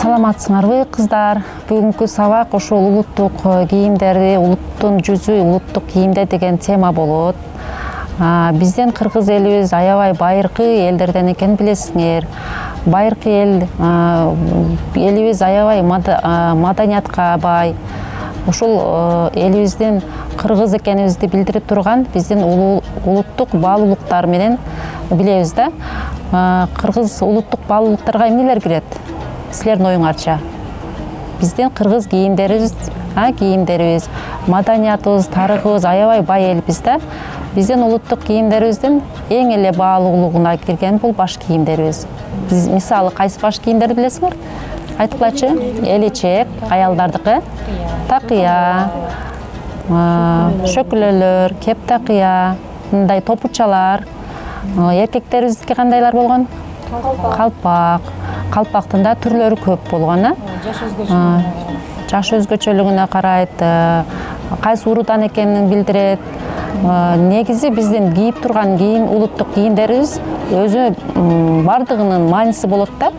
Саламатсыңарбы кыздар? Бүгүнкү сабак ошол улуттук кийимдерди, улуттун жүзү, улуттук кийимдер деген тема болот. Биздин кыргыз элибиз аябай байыркы элдерден экенин билесиңер. Байыркы элибиз аябай маданиятка бай. Ушул элибиздин кыргыз экенибизди билдирип турган биздин улуттук баалуулуктар менен билебиз да. Кыргыз улуттук баалуулуктарга эмнелер кирет? Силердин оюңарча? Биздин кыргыз кийимдерибиз, маданиятыбыз, тарыхыбыз аябай бай элбиз да. Биздин улуттук кийимдерибиздин эң эле баалуулугуна кирген бул баш кийимдерибиз. Биз мисалы кайсы баш кийимдерди билесиңер? Айткылачы. Элечек, аялдардыкы, такыя, шөкүлөлөр, кептакыя, мындай топучалар. Эркектерибиздики кандайлар болгон? Калпак. Калпактын да түрлөрү көп болгон. Жаш өзгөчөлүгүнө карайт, кайсы уруудан экенин билдирет. Негизи биздин кийип турган кийим, улуттук кийимдерибиз өзү бардыгынын мааниси болот да.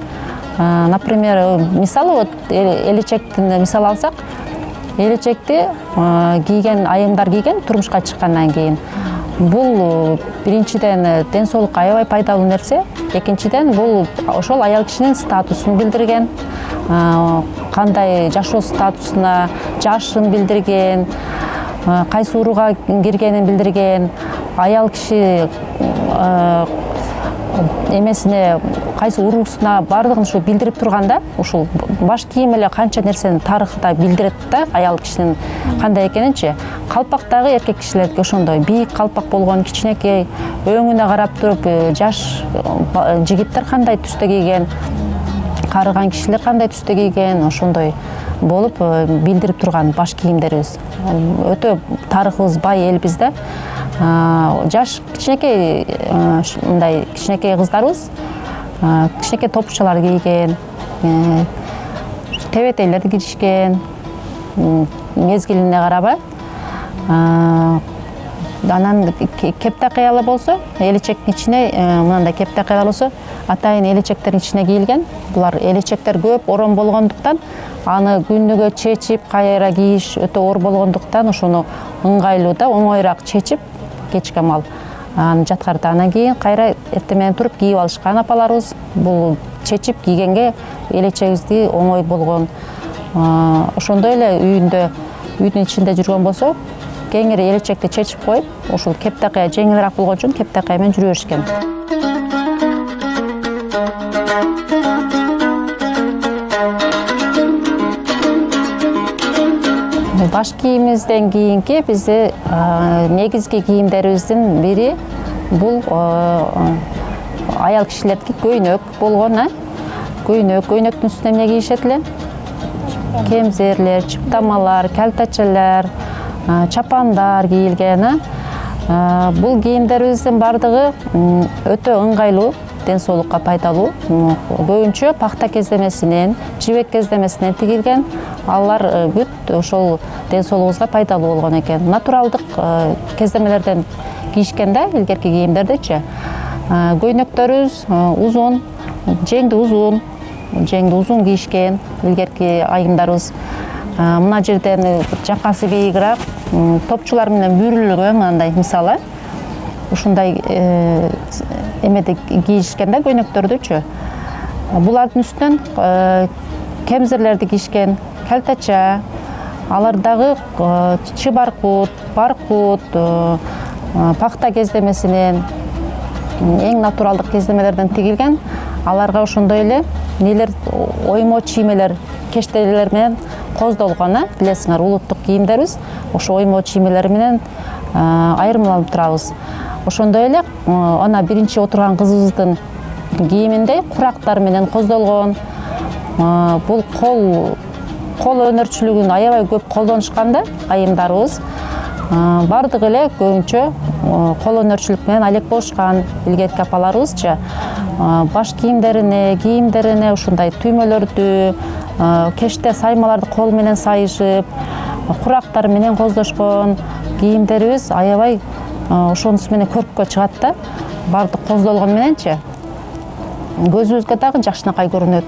Например, мисалы вот элечектин мисал алсак, элечекти кийген айымдар кийген турмушка чыккандан кийин. Бул биринчиден ден соолукка аябай пайдалуу нерсе, экинчиден бул ошол аял кишинин статусун билдирген, кандай жашоо статусуна, жашын билдирген, кайсы урууга киргенин билдирген, аял киши эмесине, кайсы уруусуна бардыгын ушу билдирип турганда, ушул баш кийим эле канча нерсени тарыхта билдирет да, аял кишинин кандай экенинчи. Калпактагы эркек кишилердики ошондой бийик калпак болгон, кичинекей, өңүнө карап туруп, жаш жигиттер кандай түстө кийген, карыган кишилер кандай түстө кийген, ошондой болуп билдирип турган баш кийимдерибиз. Өтө тарыхыбыз бай элбиз да. Жаш кичинекей мындай кичинекей кыздарыбыз кичинекей топучалар кийген, тебетейлерди кийишкен, мезгилине карабай. Анан кептакыялар болсо, элечектин ичине мындай кептакыялар болсо, атайын элечектердин ичине кийилген. Булар элечектер көп орон болгондуктан, аны күнүгө чечип, кайра кийиш өтө оор болгондуктан, ошону ыңгайлуу да, оңоюраак чечип, кечке мал аны жаткарда. Анан кийин кайра эртең менен туруп кийип алышкан апаларыбыз. Бул чечип кийгенге элечегибизди оңой болгон. Ошондой эле үйдүн ичинде жүргөн болсо, кеңири элечекти чечип коюп, ушул кептакыя жеңилирээк болгон үчүн кептакыя менен жүрө беришкен. Баш кийимибизден кийинки бизде негизги кийимдерибиздин бири бул аял кишилердики көйнөк болгон. Көйнөктүн үстүнө эмне кийишет эле? Кемзерлер, чыптамалар, калтачалар, чапандар кийилген. Бул кийимдерибиздин бардыгы өтө ыңгайлуу, ден соолукка пайдалуу. Көбүнчө пахта кездемесинен, жибек кездемесинен тигилген. Алар бүт ошол ден соолугубузга пайдалуу болгон экен. Натуралдык кездемелерден кийишкенде, илгерки кийимдердичи, көйнөктөрүбүз узун, жеңди узун кийишкен илгерки айымдарыбыз. Мына жерден жакасы бийигирээк, топчулар менен бүрүлгөн, мындай мисалы. Ушундай эмеде кийишкен да көйнөктөрдүчү. Булардын үстүнөн кемзерлерди кийишкен, калтача, алардагы чыбаркут, баркут, пахта кездемесинен, эң натуралдык кездемелерден тигилген. Аларга ошондой эле нелер, оймо чиймелер, кештелер менен коздолгон, билесиңер, улуттук кийимдерибиз ошо оймо чиймелер менен айырмаланып турабыз. Ошондой эле ана биринчи отурган кызыбыздын кийиминде курактар менен коздолгон. Бул кол өнөрчүлүгүн аябай көп колдонушкан да айымдарыбыз. Бардыгы эле көбүнчө кол өнөрчүлүк менен алек болушкан илгерки апаларыбызчы. Баш кийимдерине ушундай түймөлөрдү, кеште саймаларды кол менен сайышып, курактар менен коздошкон кийимдерибиз аябай ошонусу менен көрккө чыгат да. Бардык коздолгон мененчи көзүбүзгө дагы жакшынакай көрүнөт.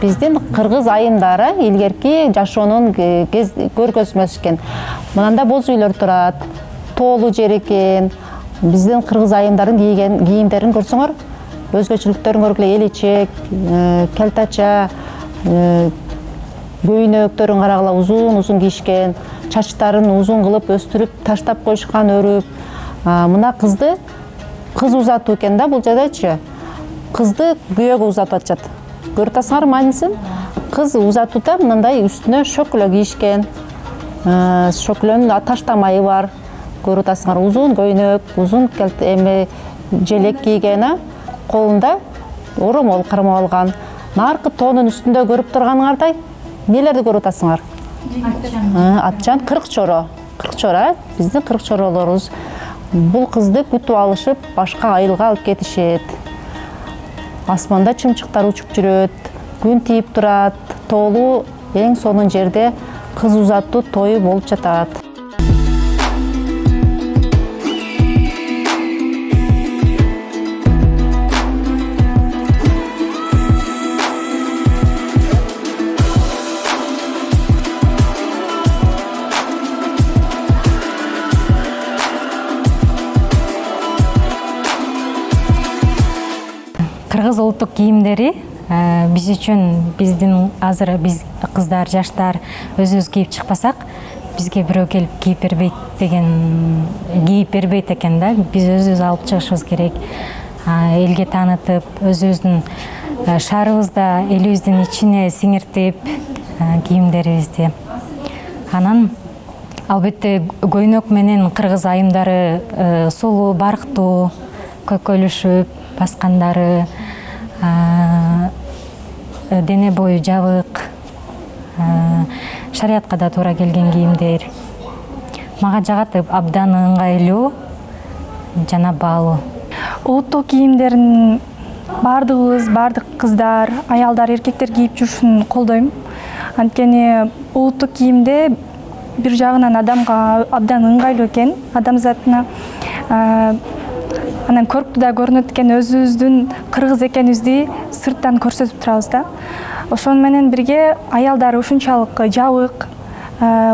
биздин кыргыз айымдары илгерки жашоонун көргөзмөсү экен. Мынанда боз үйлөр турат, тоолуу жер экен. Биздин кыргыз айымдарын кийген кийимдерин көрсөңөр, өзгөчөлүктөрүн көргүлө, элечек, келтача, көйнөктөрүн карагыла, узун кийишкен, чачтарын узун кылып өстүрүп таштап коюшкан, өрүп. Мына кыз узатуу экен да бул жайдачы. Кызды күйөөгө узатып атышат. Көрүп атасыңар маанисин? Кыз узатууда мындай үстүнө шөкөлө кийишкен. Шөкөлөнүн таштамайы бар. Көрүп атасыңар, узун көйнөк, узун желек кийген, колунда оромол кармап алган. Наркы тоонун үстүндө көрүп турганыңардай нелерди көрүп атасыңар? Атчан, кыркчоро. Кыркчоро, биздин кыркчоролорубуз бул кызды күтүп алышып, башка айылга алып кетишет. Асманда чымчыктар учуп жүрөт, күн тийип турат, тоолуу эң сонун жерде кыз узатуу тою болуп жатат. Кыргыз улуттук кийимдери биз үчүн азыр биз кыздар, жаштар өзүбүз кийип чыкпасак, бизге бирөө келип кийип бербейт экен да. Биз өзүбүз алып чыгышыбыз керек. Элге таанытып, өзүбүздүн шаарыбызда, элибиздин ичине сиңиртип кийимдерибизди. Анан албетте көйнөк менен кыргыз айымдары сулуу, барктуу, көкөлүшүп, баскандары, дене бою жабык, шариятка да туура келген кийимдер. Мага жагат, абдан ыңгайлуу жана баалуу. Улуттук кийимдерин бардык кыздар, аялдар, эркектер кийип жүрүшүн колдойм. Анткени улуттук кийимде бир жагынан адамга абдан ыңгайлуу экен, адамзатына. Анан көрктүү да көрүнөт экен, өзүбүздүн кыргыз экенибизди сырттан көрсөтүп турабыз да. Ошону менен бирге аялдар ушунчалык жабык,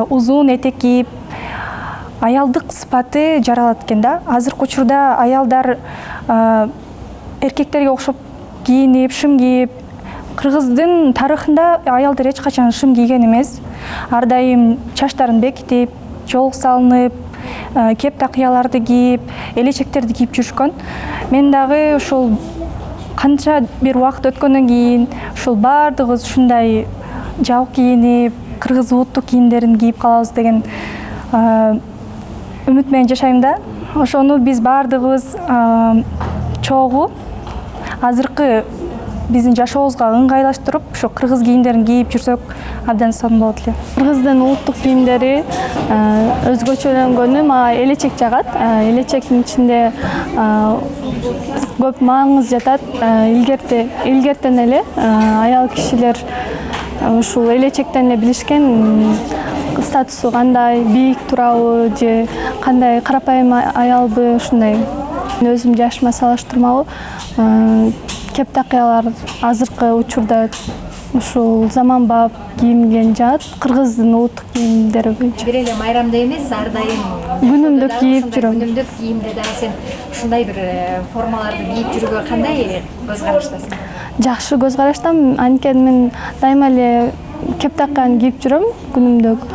узун этек кийип, аялдык сыпаты жаралат экен да. Азыркы учурда аялдар эркектерге окшоп кийинип, шым кийип, кыргыздын тарыхында аялдар эч качан шым кийген эмес. Ар дайым чачтарын бекитип, жоолук салынып, кеп такыяларды кийип, элечектерди кийип жүрүшкөн. Мен дагы ушул канча бир убакыт өткөндөн кийин ушул бардыгыбыз ушундай жабык кийинип, кыргыз улуттук кийимдерин кийип калабыз деген үмүт менен жашайм да. Ошону биз бардыгыбыз чогуу азыркы биздин жашообузга ыңгайлаштырып, ушу кыргыз кийимдерин кийип жүрсөк абдан сонун болот эле. Кыргыздын улуттук кийимдери өзгөчөлөнгөнү мага элечек жагат. Элечектин ичинде көп маңыз жатат. Илгертен эле аял кишилер ушул элечектен эле билишкен статусу кандай, бийик турабы же кандай карапайым аялбы, ушундай. Өзүм жашыма салыштырмалуу кеп такыялар азыркы учурда ушул заманбап кийимге жаат. Кыргыздын улуттук кийимдери боюнча. Бир эле майрамда эмес, ар дайым күнүмдүк кийип жүрөм. Күнүмдүк кийимде дагы сен ушундай бир формаларды кийип жүрүүгө кандай көз караштасың? Жакшы көз караштам, анткени мен дайыма эле кеп таккан кийип жүрөм күнүмдүк.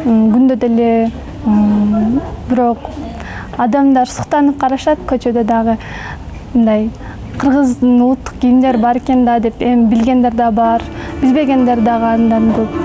Күндө деле бирок адамдар суктанып карашат көчөдө дагы, мындай кыргыздын улуттук кийимдери бар экен да деп эми билгендер да бар, билбегендер дагы андан көп.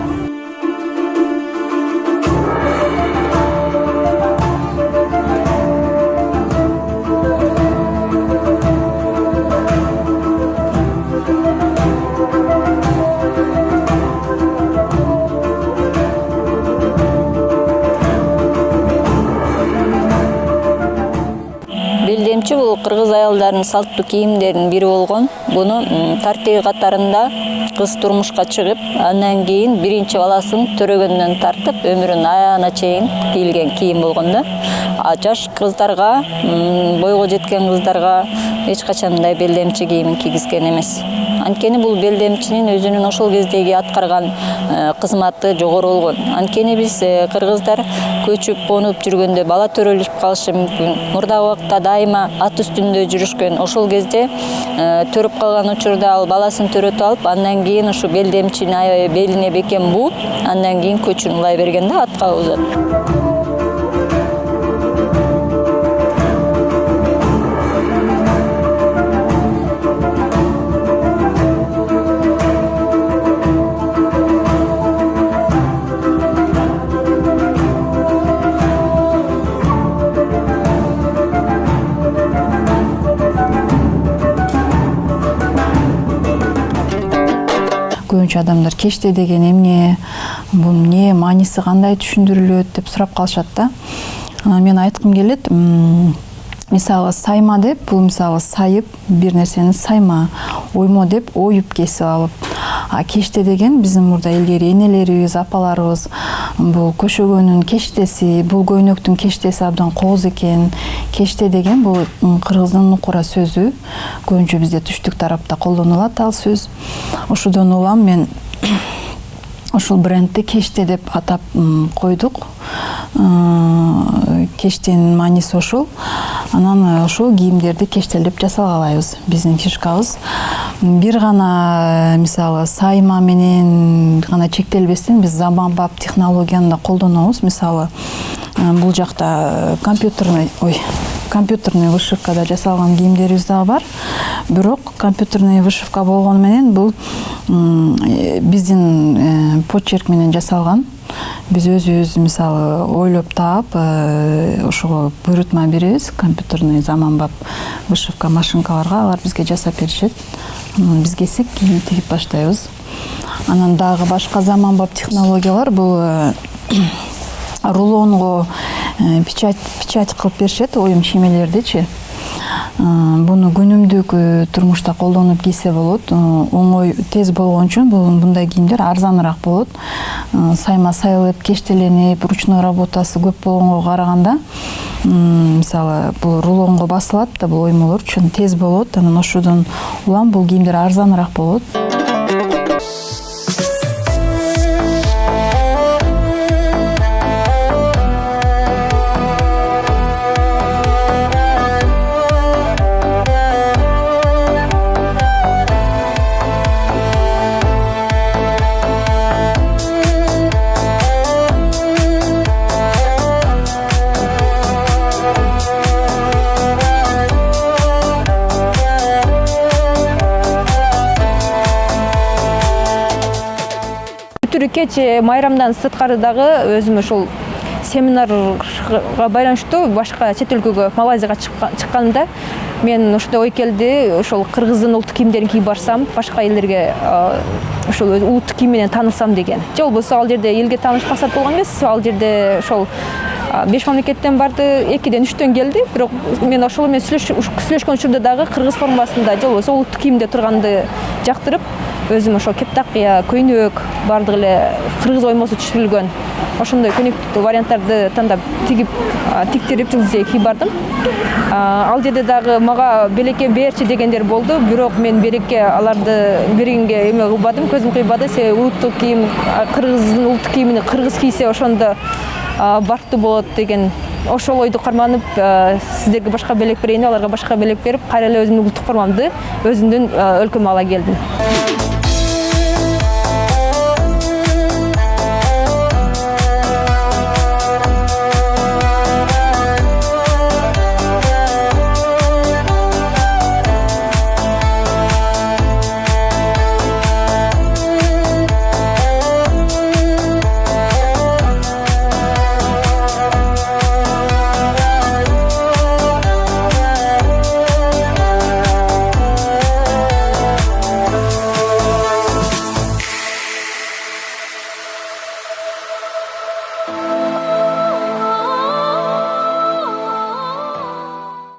Белдемчи бул кыргыз аялдарынын салттуу кийимдеринин бири болгон. Буну тартиги катарында кыз турмушка чыгып, андан кийин биринчи баласын төрөгөндөн тартып, өмүрүнүн аягына чейин кийилген кийим болгон да. Жаш кыздарга, бойго жеткен кыздарга эч качан мындай белдемчи кийимин кийгизген эмес. Анткени бул белдемчинин өзүнүн ошол кездеги аткарган кызматы жогору болгон. Анткени биз кыргыздар көчүп конуп жүргөндө бала төрөлүп калышы мүмкүн. Мурдагы убакта дайыма ат үстүндө жүрүшкөн. Ошол кезде төрүп калган учурда ал баласын төрөтүп алып, андан кийин ушу белдемчини аябай белине бекем бууп, андан кийин көчүн улай берген да атка узат. Көбүнчө адамдар кеште деген эмне, бул эмне, мааниси кандай түшүндүрүлөт деп сурап калышат да. Мен айткым келет, мисалы сайма деп, бул мисалы сайып, бир нерсени сайма, оймо деп оюп кесип алып. А кеште деген биздин мурда илгери энелерибиз, апаларыбыз бул көшөгөнүн кештеси, бул көйнөктүн кештеси абдан кооз экен. Кеште деген бул кыргыздын нукура сөзү. Көбүнчө бизде түштүк тарапта колдонулат ал сөз. Ошодон улам мен ушул брендти кеште деп атап койдук. Кештенин мааниси ошол. Анан ошол кийимдерди кештелеп жасалгалайбыз. Биздин фишкабыз бир гана мисалы сайма менен гана чектелбестен биз заманбап технологияны да колдонобуз. Мисалы бул жакта компьютерный вышивкада жасалган кийимдерибиз дагы бар. Бирок компьютерный вышивка болгону менен бул биздин почерк менен жасалган. Биз өзүбүз мисалы ойлоп таап, ошого буйрутма беребиз. Компьютерный заманбап вышивка машинкаларга алар бизге жасап беришет. Биз кесип кийим тигип баштайбыз. Анан дагы башка заманбап технологиялар бул рулонго печать кылып беришет, оюм чиймелердичи. Буну күнүмдүк турмушта колдонуп кийсе болот. Оңой, тез болгон үчүн мындай кийимдер арзаныраак болот. Сайма сайылып, кештеленип, ручной работасы көп болгонго караганда, мисалы бул рулонго басылат да бул оймолор үчүн тез болот. Анан ошодон улам бул кийимдер арзаныраак болот. Кече майрамдан сырткары дагы өзүм ошол семинарга байланыштуу башка чет өлкөгө, Малайзияга чыкканымда мен ошондой ой келди, ошол кыргыздын улуттук кийимдерин кийип барсам, башка элдерге ошол улуттук кийим менен таанысам деген. Же болбосо ал жерде элге тааныш максат болгон эмес, ал жерде ошол 5 мамлекеттен барды, 2-ден 3-төн келди. Бирок мен ошол менен сүйлөшкөн учурда дагы кыргыз формасында же болбосо улуттук кийимде турганды жактырып, өзүм ошол кептакыя, көйнөк бардыгы эле кыргыз оймосу түшүрүлгөн ошондой көйнөктүү варианттарды тандап тиктирип жылжый кийип бардым. Ал жерде дагы мага белекке берчи дегендер болду, бирок мен белекке аларды бергенге эме кылбадым, көзүм кыйбады. Себеби улуттук кийим, кыргыздын улуттук кийимин кыргыз кийсе ошондо бартуу болот деген ошол ойду карманып, сиздерге башка белек берейин, аларга башка белек берип, кайра эле өзүмдүн улуттук формамды өзүмдүн өлкөмө ала келдим.